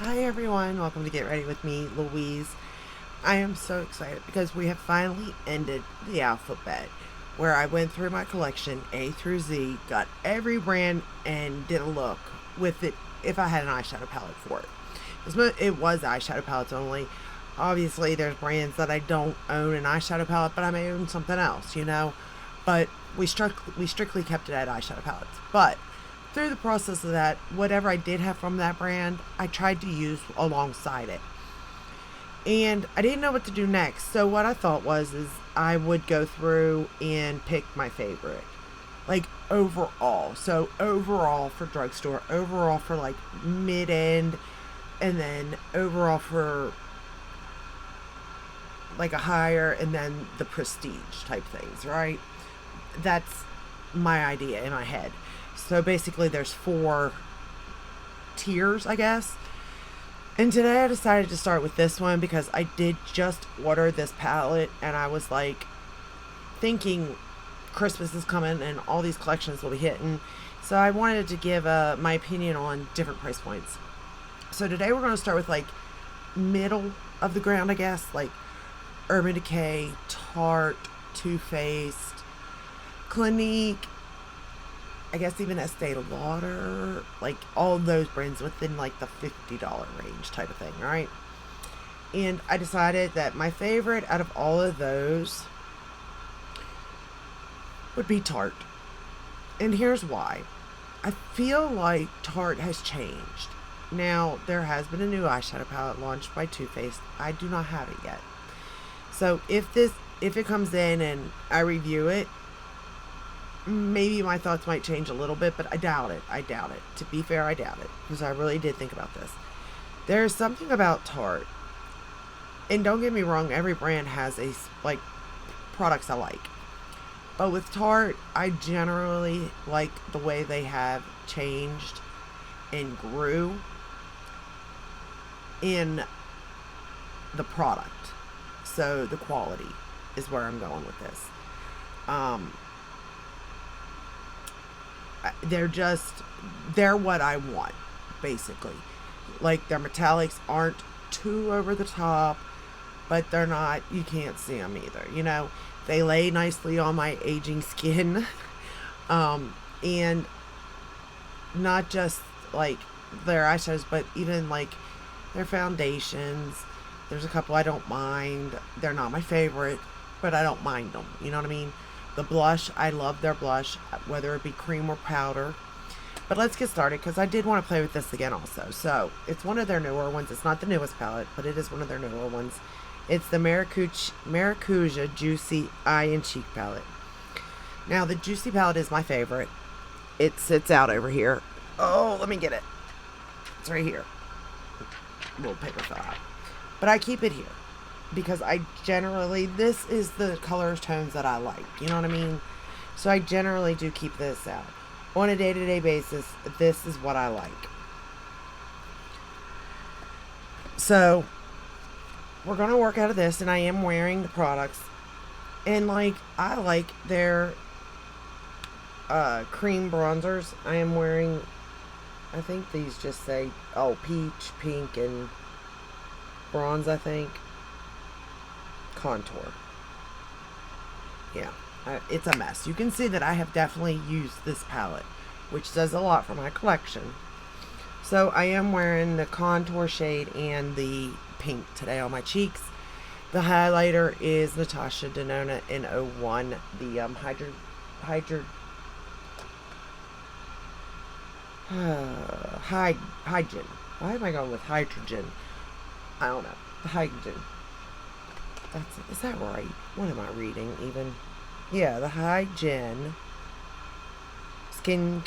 Hi everyone, welcome to Get Ready with me, Louise. I am so excited because we have finally ended the alphabet where I went through my collection A through Z, got every brand and did a look with it if I had an eyeshadow palette for it. It was eyeshadow palettes only. Obviously, there's brands that I don't own an eyeshadow palette, but I may own something else. But we strictly kept it at eyeshadow palettes. But through the process of that, whatever I did have from that brand, I tried to use alongside it. And I didn't know what to do next. So what I thought is I would go through and pick my favorite. Like overall. So overall for drugstore, overall for like mid end, and then overall for like a higher, and then the prestige type things, right? That's my idea in my head. So basically, there's four tiers, I guess. And today I decided to start with this one because I did just order this palette, and I was like thinking Christmas is coming and all these collections will be hitting. So I wanted to give my opinion on different price points. So today we're going to start with like middle of the ground, I guess, like Urban Decay, Tarte, Too Faced, Clinique, I guess even Estee Lauder, like all those brands within like the $50 range type of thing, right? And I decided that my favorite out of all of those would be Tarte. And here's why. I feel like Tarte has changed. Now, there has been a new eyeshadow palette launched by Too Faced. I do not have it yet. So if it comes in and I review it, maybe my thoughts might change a little bit, but I doubt it. To be fair, I doubt it because I really did think about this. There's something about Tarte, and don't get me wrong, every brand has like products I like. But with Tarte, I generally like the way they have changed and grew in the product. So the quality is where I'm going with this. They're what I want, basically. Like, their metallics aren't too over the top, but they're not, you can't see them either. They lay nicely on my aging skin. And not just like their eyeshadows, but even like their foundations. There's a couple I don't mind. They're not my favorite, but I don't mind them. You know what I mean? The blush, I love their blush, whether it be cream or powder. But let's get started because I did want to play with this again also. So, it's one of their newer ones. It's not the newest palette, but it is one of their newer ones. It's the Maracuja Juicy Eye and Cheek palette. Now, the Juicy palette is my favorite. It sits out over here. Oh, let me get it. It's right here. A little paper fell out. But I keep it here because this is the color tones that I like. You know what I mean? So I generally do keep this out. On a day-to-day basis, this is what I like. So, we're going to work out of this, and I am wearing the products. And, I like their cream bronzers. I am wearing, I think these just say, peach, pink, and bronze, I think. Contour. Yeah, it's a mess. You can see that I have definitely used this palette, which says a lot for my collection. So I am wearing the contour shade and the pink today on my cheeks. The highlighter is Natasha Denona in 01, the hydrogen. Why am I going with hydrogen? I don't know. The hydrogen. Is that right? What am I reading even? Yeah, the Hygin Skin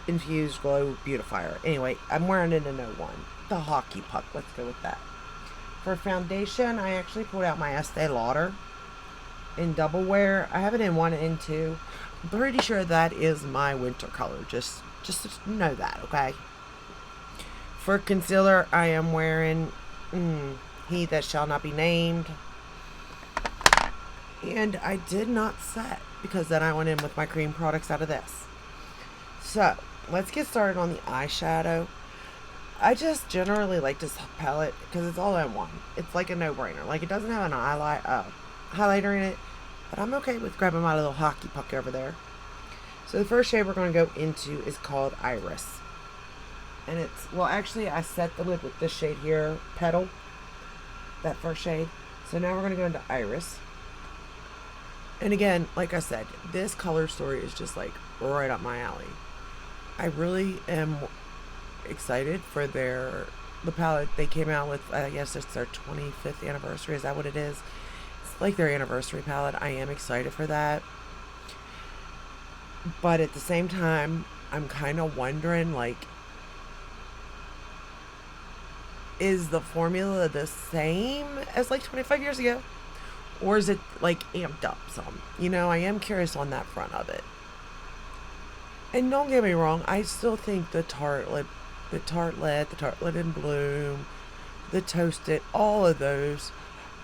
Infused Glow Beautifier. Anyway, I'm wearing it in 01. The hockey puck. Let's go with that. For foundation, I actually pulled out my Estee Lauder in double wear. I have it in 1 and 2. I'm pretty sure that is my winter color. Just know that, okay? For concealer, I am wearing He That Shall Not Be Named. And I did not set because then I went in with my cream products out of this. So, let's get started on the eyeshadow. I just generally like this palette because it's all in one. It's like a no-brainer. Like, it doesn't have an highlighter in it, but I'm okay with grabbing my little hockey puck over there. So the first shade we're going to go into is called Iris. And it's, well, actually, I set the lid with this shade here, Petal, that first shade. So now we're going to go into Iris. And again, like I said, this color story is just like right up my alley. I really am excited for the palette they came out with. I guess it's their 25th anniversary. Is that what it is? It's like their anniversary palette. I am excited for that. But at the same time, I'm kind of wondering, like, is the formula the same as like 25 years ago? Or is it like amped up some? You know, I am curious on that front of it. And don't get me wrong, I still think the Tartlet in Bloom, the Toasted, all of those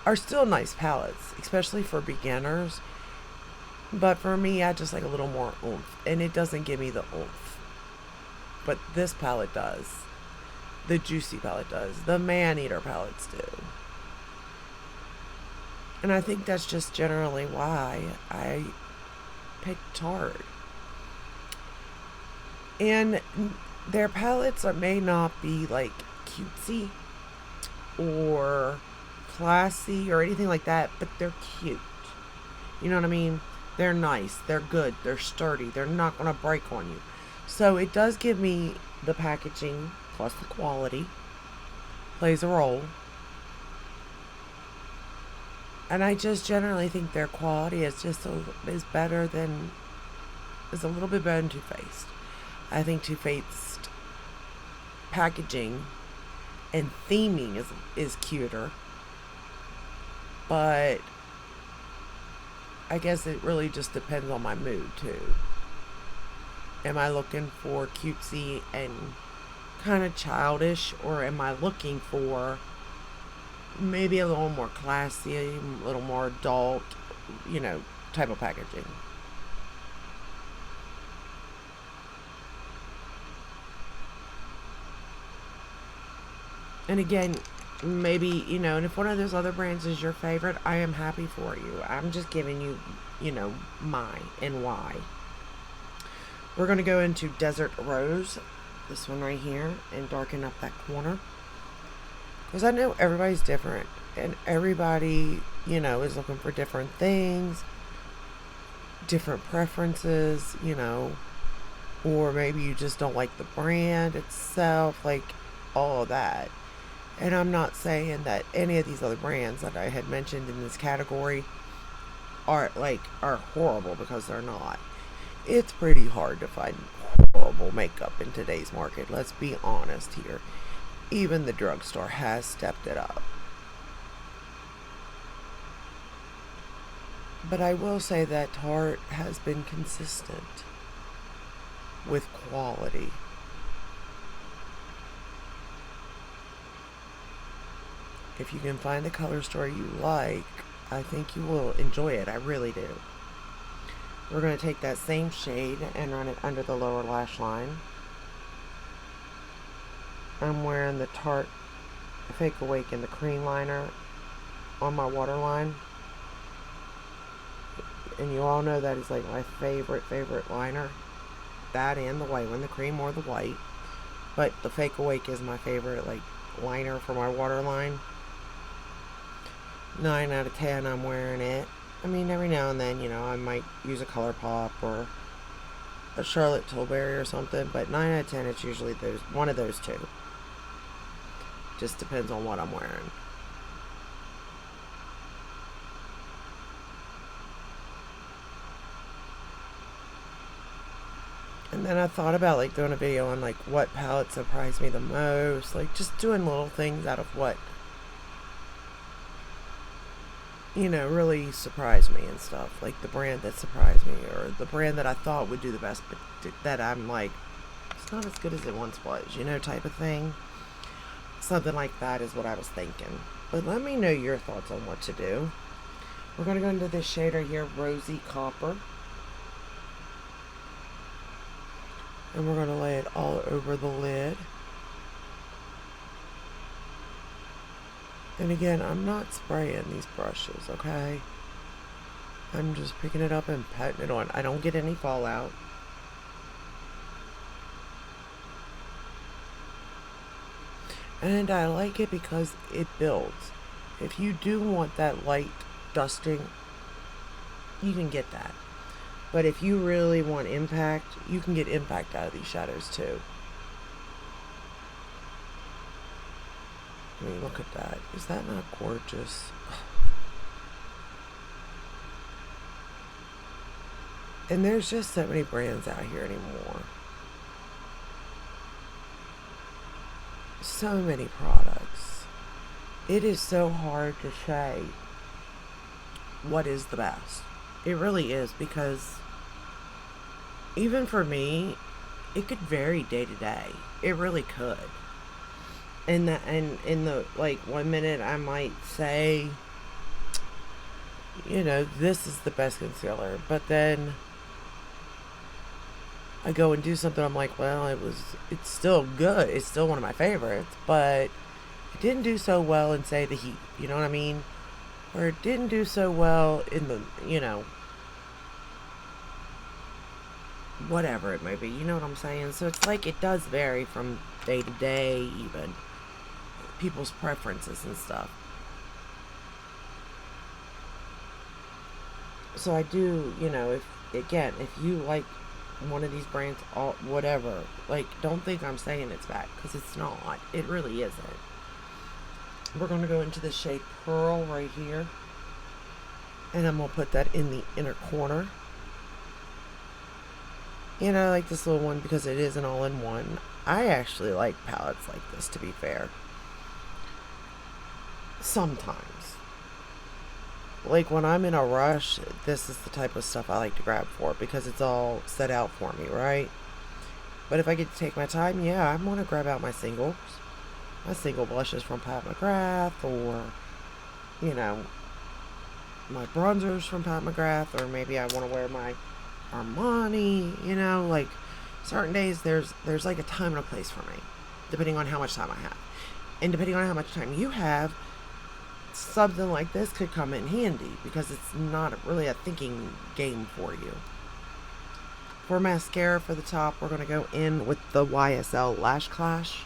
are still nice palettes, especially for beginners. But for me, I just like a little more oomph, and it doesn't give me the oomph. But this palette does. The Juicy palette does. The Man-Eater palettes do. And I think that's just generally why I picked Tarte. And their palettes may not be like cutesy or classy or anything like that, but they're cute. You know what I mean? They're nice, they're good, they're sturdy, they're not going to break on you. So it does give me the packaging plus the quality plays a role. And I just generally think their quality is just is a little bit better than Too Faced. I think Too Faced packaging and theming is cuter, but I guess it really just depends on my mood too. Am I looking for cutesy and kind of childish, or am I looking for maybe a little more classy, a little more adult, type of packaging? And again, maybe, and if one of those other brands is your favorite, I am happy for you. I'm just giving you, mine and why. We're going to go into Desert Rose, this one right here, and darken up that corner. Because I know everybody's different, and everybody, is looking for different things, different preferences, or maybe you just don't like the brand itself, like all of that. And I'm not saying that any of these other brands that I had mentioned in this category are horrible, because they're not. It's pretty hard to find horrible makeup in today's market. Let's be honest here. Even the drugstore has stepped it up. But I will say that Tarte has been consistent with quality. If you can find the color story you like, I think you will enjoy it. I really do. We're going to take that same shade and run it under the lower lash line. I'm wearing the Tarte Fake Awaken, the cream liner, on my waterline. And you all know that is like my favorite liner. That and the white one, the cream or the white. But the Fake Awake is my favorite liner for my waterline. 9 out of 10 I'm wearing it. I mean, every now and then, I might use a ColourPop or a Charlotte Tilbury or something, but 9 out of 10 it's usually one of those two. Just depends on what I'm wearing. And then I thought about doing a video on what palette surprised me the most, just doing little things out of what really surprised me and stuff. Like the brand that surprised me, or the brand that I thought would do the best, but that I'm it's not as good as it once was, type of thing. Something like that is what I was thinking. But let me know your thoughts on what to do. We're going to go into this shade right here, Rosy Copper. And we're going to lay it all over the lid. And again, I'm not spraying these brushes, okay? I'm just picking it up and patting it on. I don't get any fallout. And I like it because it builds. If you do want that light dusting, you can get that. But if you really want impact, you can get impact out of these shadows too. I mean, look at that. Is that not gorgeous? And there's just so many brands out here anymore. So many products. It is so hard to say what is the best. It really is, because even for me, it could vary day to day. It really could. And in the like 1 minute I might say, this is the best concealer, but then I go and do something, I'm like, well, it's still good. It's still one of my favorites, but it didn't do so well in, say, the heat. You know what I mean? Or it didn't do so well in the, whatever it may be. You know what I'm saying? So it's like it does vary from day to day, even people's preferences and stuff. So I do, if you like one of these brands, all whatever, like, don't think I'm saying it's bad, because it's not. It really isn't. We're going to go into the shade Pearl right here, and I'm going to put that in the inner corner. And I like this little one because it is an all-in-one. I actually like palettes like this, to be fair. Sometimes. Like when I'm in a rush, this is the type of stuff I like to grab for, because it's all set out for me, right? But if I get to take my time, yeah, I'm going to grab out my singles. My single blushes from Pat McGrath, or, my bronzers from Pat McGrath, or maybe I want to wear my Armani, like certain days there's like a time and a place for me, depending on how much time I have. And depending on how much time you have, something like this could come in handy, because it's not really a thinking game for you. For mascara for the top, we're going to go in with the YSL Lash Clash.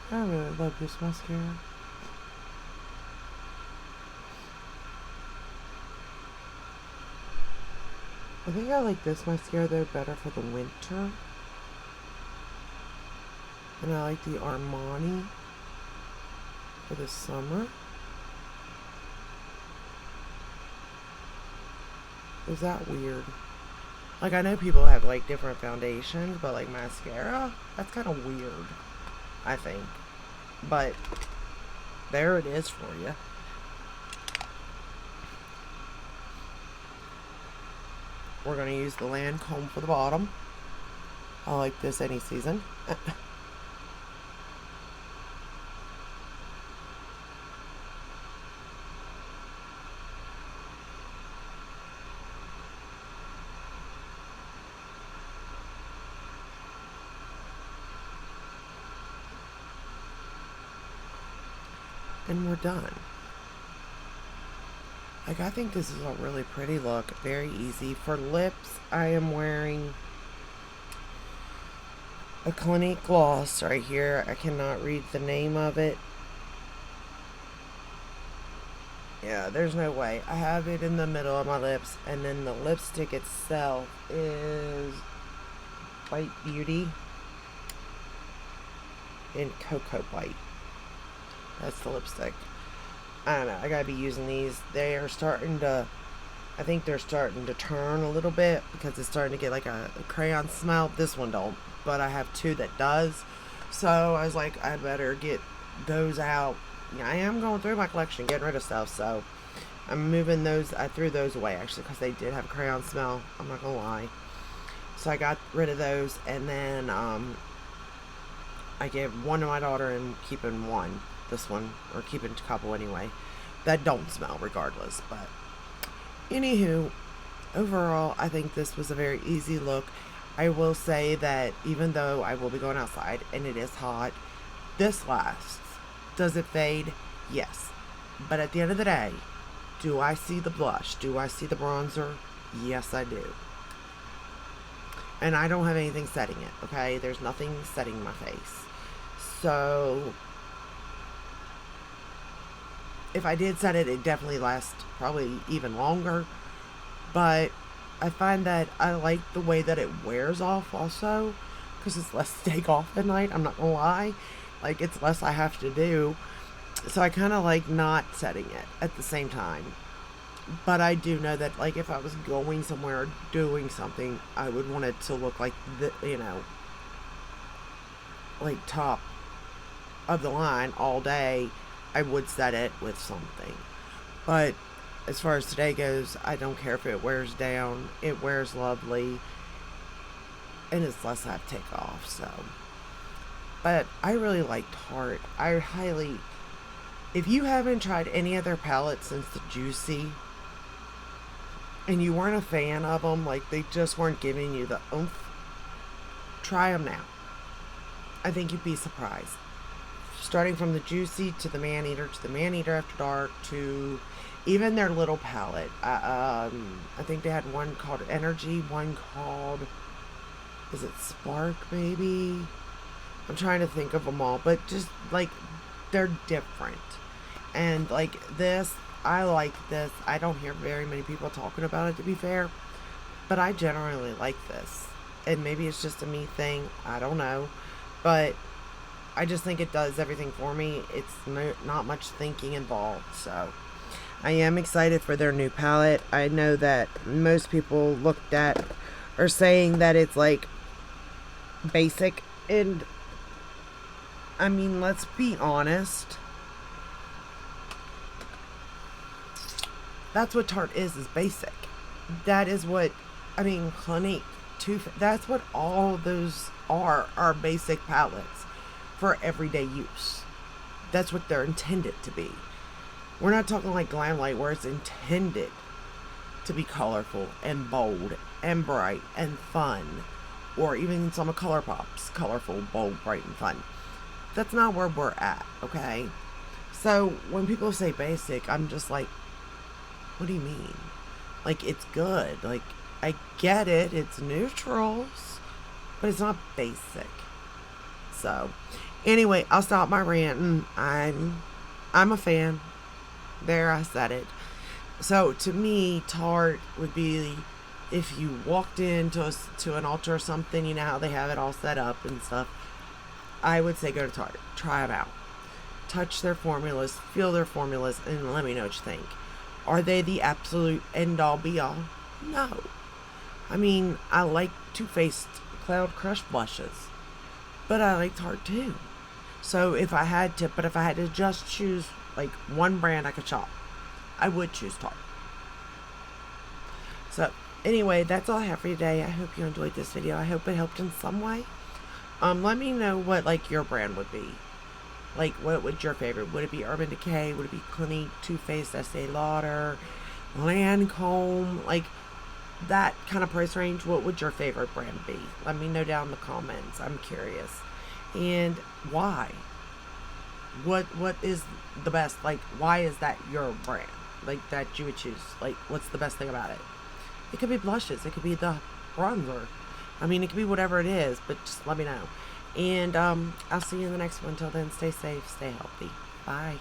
I really love this mascara. I think I like this mascara though better for the winter. And I like the Armani for the summer. Is that weird? Like, I know people have like different foundations, but like mascara, that's kind of weird, I think. But there it is for you. We're going to use the Lancome for the bottom. I like this any season. And we're done. Like, I think this is a really pretty look. Very easy. For lips, I am wearing a Clinique gloss right here. I cannot read the name of it. Yeah, there's no way. I have it in the middle of my lips, and then the lipstick itself is White Beauty in Cocoa White. That's the lipstick. I don't know. I gotta be using these. They are starting to I think they're starting to turn a little bit because it's starting to get like a crayon smell. This one don't, but I have two that does. So I was like, I better get those out. Yeah, I am going through my collection, getting rid of stuff. So I'm moving those. I threw those away actually because they did have a crayon smell. I'm not gonna lie. So I got rid of those, and then I gave one to my daughter and keeping one. This one, or keeping a couple anyway. That don't smell regardless, but anywho, overall, I think this was a very easy look. I will say that even though I will be going outside and it is hot, this lasts. Does it fade? Yes. But at the end of the day, do I see the blush? Do I see the bronzer? Yes, I do. And I don't have anything setting it, okay? There's nothing setting my face. So if I did set it, it definitely lasts probably even longer. But I find that I like the way that it wears off also, because it's less to take off at night. I'm not gonna lie, like it's less I have to do. So I kind of like not setting it at the same time. But I do know that like if I was going somewhere or doing something, I would want it to look like the, you know, like top of the line all day. I would set it with something. But as far as today goes, I don't care if it wears down. It wears lovely. And it's less I have to take off, so. But I really like Tarte. I highly... If you haven't tried any of their palettes since the Juicy, and you weren't a fan of them, like they just weren't giving you the oomph, try them now. I think you'd be surprised. Starting from the Juicy to the Maneater to the Maneater After Dark to even their little palette. I think they had one called Energy, one called, is it Spark maybe? I'm trying to think of them all, but just like they're different. And like this, I like this. I don't hear very many people talking about it, to be fair, but I generally like this. And maybe it's just a me thing, I don't know, but I just think it does everything for me. It's not much thinking involved, so I am excited for their new palette. I know that most people looked at are saying that it's like basic, and I mean, let's be honest. That's what Tarte is basic. That is what, I mean, Clinique, that's what all of those are basic palettes for everyday use. That's what they're intended to be. We're not talking like Glamlight where it's intended to be colorful and bold and bright and fun, or even some of ColourPop's colorful, bold, bright, and fun. That's not where we're at, okay? So when people say basic, I'm just like, what do you mean? Like, it's good. Like, I get it. It's neutrals, but it's not basic. So anyway, I'll stop my ranting. I'm a fan. There, I said it. So to me, Tarte would be if you walked into an Ulta or something, you know how they have it all set up and stuff. I would say go to Tarte. Try them out. Touch their formulas, feel their formulas, and let me know what you think. Are they the absolute end-all be-all? No. I mean, I like Too Faced Cloud Crush blushes, but I like Tarte too. So if I had to just choose like one brand I could shop, I would choose Tarte. So anyway, that's all I have for you today. I hope you enjoyed this video. I hope it helped in some way. Let me know what like your brand would be. Like, what would your favorite? Would it be Urban Decay? Would it be Clinique, Too Faced, Estee Lauder, Lancome? Like, that kind of price range, what would your favorite brand be? Let me know down in the comments. I'm curious. And why? What is the best? Like, why is that your brand? Like, that you would choose? Like, what's the best thing about it? It could be blushes. It could be the bronzer. I mean, it could be whatever it is, but just let me know. And I'll see you in the next one. Until then, stay safe, stay healthy. Bye.